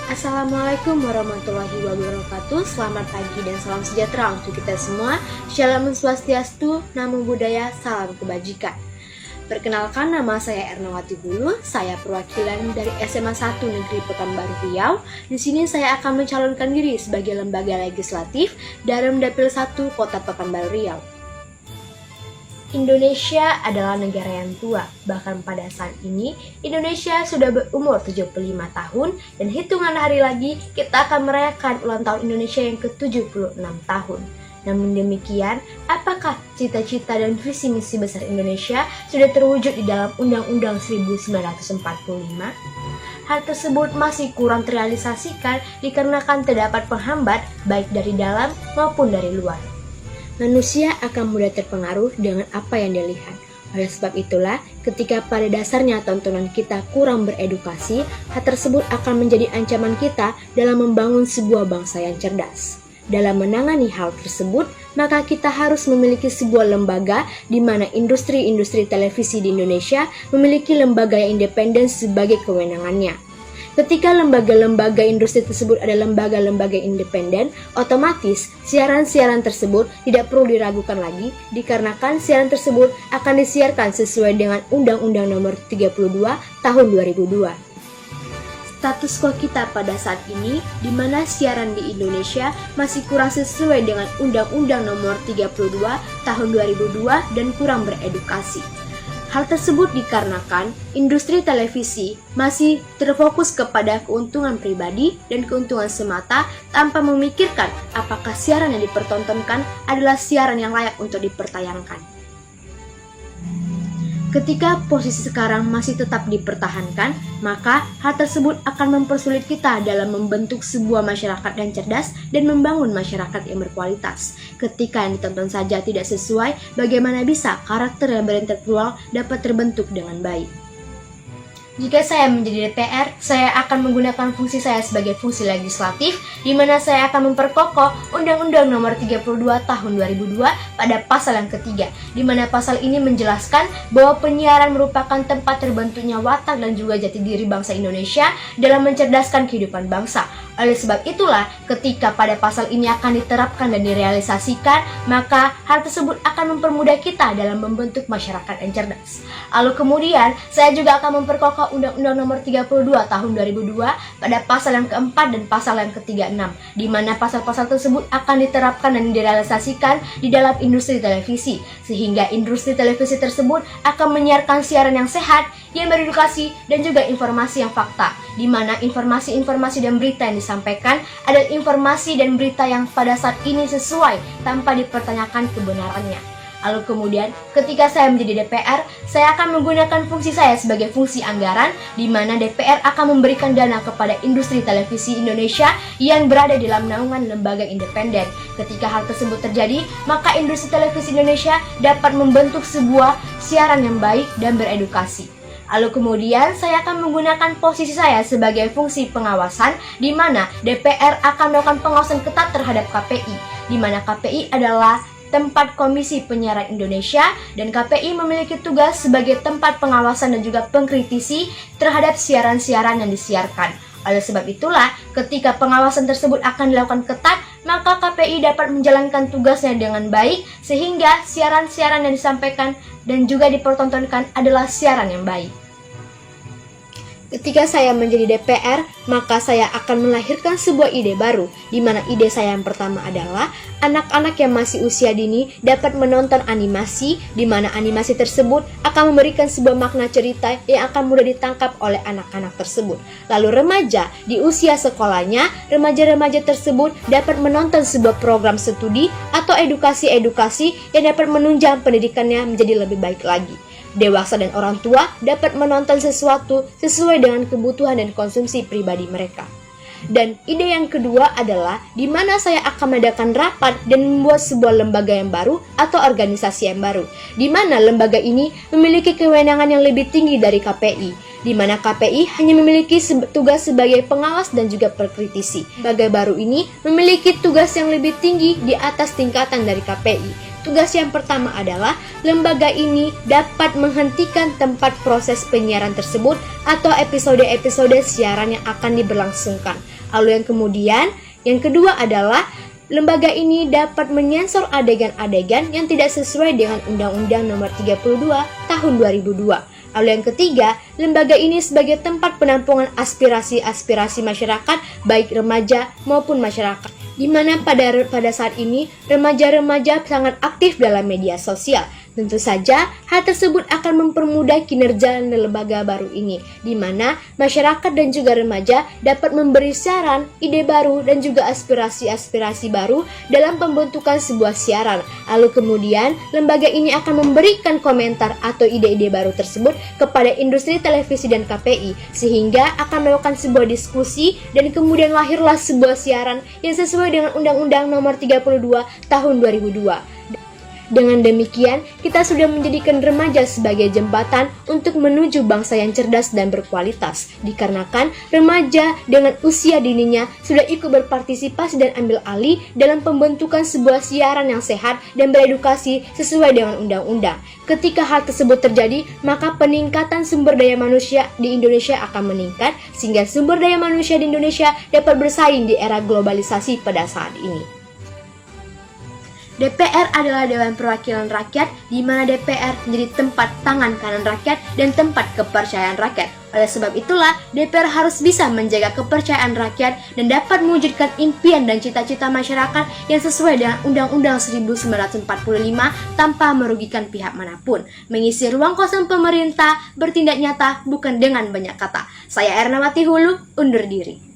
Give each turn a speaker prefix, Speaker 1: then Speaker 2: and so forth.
Speaker 1: Assalamualaikum warahmatullahi wabarakatuh. Selamat pagi dan salam sejahtera untuk kita semua. Shalom Swastiastu, Namo Buddhaya, salam kebajikan. Perkenalkan, nama saya Ernawati Hulu. Saya perwakilan dari SMA 1 Negeri Pekanbaru Riau. Di sini saya akan mencalonkan diri sebagai lembaga legislatif dalam Dapil 1 Kota Pekanbaru Riau. Indonesia adalah negara yang tua, bahkan pada saat ini Indonesia sudah berumur 75 tahun dan hitungan hari lagi kita akan merayakan ulang tahun Indonesia yang ke-76 tahun. Namun demikian, apakah cita-cita dan visi misi besar Indonesia sudah terwujud di dalam Undang-Undang 1945? Hal tersebut masih kurang terrealisasikan dikarenakan terdapat penghambat baik dari dalam maupun dari luar. Manusia akan mudah terpengaruh dengan apa yang dia lihat. Oleh sebab itulah, ketika pada dasarnya tontonan kita kurang beredukasi, hal tersebut akan menjadi ancaman kita dalam membangun sebuah bangsa yang cerdas. Dalam menangani hal tersebut, maka kita harus memiliki sebuah lembaga di mana industri-industri televisi di Indonesia memiliki lembaga yang independen sebagai kewenangannya. Ketika lembaga-lembaga industri tersebut adalah lembaga-lembaga independen, otomatis siaran-siaran tersebut tidak perlu diragukan lagi dikarenakan siaran tersebut akan disiarkan sesuai dengan Undang-Undang Nomor 32 Tahun 2002. Status quo kita pada saat ini, di mana siaran di Indonesia masih kurang sesuai dengan Undang-Undang Nomor 32 Tahun 2002 dan kurang beredukasi. Hal tersebut dikarenakan industri televisi masih terfokus kepada keuntungan pribadi dan keuntungan semata tanpa memikirkan apakah siaran yang dipertontonkan adalah siaran yang layak untuk dipertayangkan. Ketika posisi sekarang masih tetap dipertahankan, maka hal tersebut akan mempersulit kita dalam membentuk sebuah masyarakat yang cerdas dan membangun masyarakat yang berkualitas. Ketika yang ditonton saja tidak sesuai, bagaimana bisa karakter yang berintelektual dapat terbentuk dengan baik? Jika saya menjadi DPR, saya akan menggunakan fungsi saya sebagai fungsi legislatif, di mana saya akan memperkokoh Undang-Undang Nomor 32 Tahun 2002 pada pasal yang ketiga, di mana pasal ini menjelaskan bahwa penyiaran merupakan tempat terbentuknya watak dan juga jati diri bangsa Indonesia dalam mencerdaskan kehidupan bangsa. Oleh sebab itulah, ketika pada pasal ini akan diterapkan dan direalisasikan, maka hal tersebut akan mempermudah kita dalam membentuk masyarakat yang cerdas. Lalu kemudian, saya juga akan memperkokoh Undang-Undang Nomor 32 Tahun 2002 pada pasal yang keempat dan pasal yang ke-36, di mana pasal-pasal tersebut akan diterapkan dan direalisasikan di dalam industri televisi, sehingga industri televisi tersebut akan menyiarkan siaran yang sehat, yang beredukasi, dan juga informasi yang fakta, di mana informasi-informasi dan berita yang disampaikan adalah informasi dan berita yang pada saat ini sesuai tanpa dipertanyakan kebenarannya. Lalu kemudian, ketika saya menjadi DPR, saya akan menggunakan fungsi saya sebagai fungsi anggaran, di mana DPR akan memberikan dana kepada industri televisi Indonesia yang berada di dalam naungan lembaga independen. Ketika hal tersebut terjadi, maka industri televisi Indonesia dapat membentuk sebuah siaran yang baik dan beredukasi. Lalu kemudian saya akan menggunakan posisi saya sebagai fungsi pengawasan, di mana DPR akan melakukan pengawasan ketat terhadap KPI, di mana KPI adalah tempat Komisi Penyiaran Indonesia, dan KPI memiliki tugas sebagai tempat pengawasan dan juga pengkritisi terhadap siaran-siaran yang disiarkan. Oleh sebab itulah, ketika pengawasan tersebut akan dilakukan ketat, maka KPI dapat menjalankan tugasnya dengan baik, sehingga siaran-siaran yang disampaikan dan juga dipertontonkan adalah siaran yang baik. Ketika saya menjadi DPR, maka saya akan melahirkan sebuah ide baru, di mana ide saya yang pertama adalah anak-anak yang masih usia dini dapat menonton animasi, di mana animasi tersebut akan memberikan sebuah makna cerita yang akan mudah ditangkap oleh anak-anak tersebut. Lalu remaja, di usia sekolahnya, remaja-remaja tersebut dapat menonton sebuah program studi atau edukasi-edukasi yang dapat menunjang pendidikannya menjadi lebih baik lagi. Dewasa dan orang tua dapat menonton sesuatu sesuai dengan kebutuhan dan konsumsi pribadi mereka. Dan ide yang kedua adalah di mana saya akan mengadakan rapat dan membuat sebuah lembaga yang baru atau organisasi yang baru, di mana lembaga ini memiliki kewenangan yang lebih tinggi dari KPI, di mana KPI hanya memiliki tugas sebagai pengawas dan juga pengkritisi. Lembaga baru ini memiliki tugas yang lebih tinggi di atas tingkatan dari KPI, Tugas yang pertama adalah lembaga ini dapat menghentikan tempat proses penyiaran tersebut atau episode-episode siaran yang akan diberlangsungkan. Lalu yang kedua adalah lembaga ini dapat menyensor adegan-adegan yang tidak sesuai dengan Undang-Undang Nomor 32 Tahun 2002. Lalu yang ketiga, lembaga ini sebagai tempat penampungan aspirasi-aspirasi masyarakat, baik remaja maupun masyarakat, di mana pada saat ini remaja-remaja sangat aktif dalam media sosial. Tentu saja, hal tersebut akan mempermudah kinerja lembaga baru ini, di mana masyarakat dan juga remaja dapat memberi saran, ide baru, dan juga aspirasi-aspirasi baru dalam pembentukan sebuah siaran. Lalu kemudian, lembaga ini akan memberikan komentar atau ide-ide baru tersebut kepada industri televisi dan KPI, sehingga akan melakukan sebuah diskusi, dan kemudian lahirlah sebuah siaran yang sesuai dengan Undang-Undang Nomor 32 Tahun 2002. Dengan demikian, kita sudah menjadikan remaja sebagai jembatan untuk menuju bangsa yang cerdas dan berkualitas. Dikarenakan remaja dengan usia dininya sudah ikut berpartisipasi dan ambil alih dalam pembentukan sebuah siaran yang sehat dan beredukasi sesuai dengan undang-undang. Ketika hal tersebut terjadi, maka peningkatan sumber daya manusia di Indonesia akan meningkat, sehingga sumber daya manusia di Indonesia dapat bersaing di era globalisasi pada saat ini. DPR adalah Dewan Perwakilan Rakyat, di mana DPR menjadi tempat tangan kanan rakyat dan tempat kepercayaan rakyat. Oleh sebab itulah, DPR harus bisa menjaga kepercayaan rakyat dan dapat mewujudkan impian dan cita-cita masyarakat yang sesuai dengan Undang-Undang 1945 tanpa merugikan pihak manapun. Mengisi ruang kosong pemerintah, bertindak nyata bukan dengan banyak kata. Saya Ernawati Hulu, undur diri.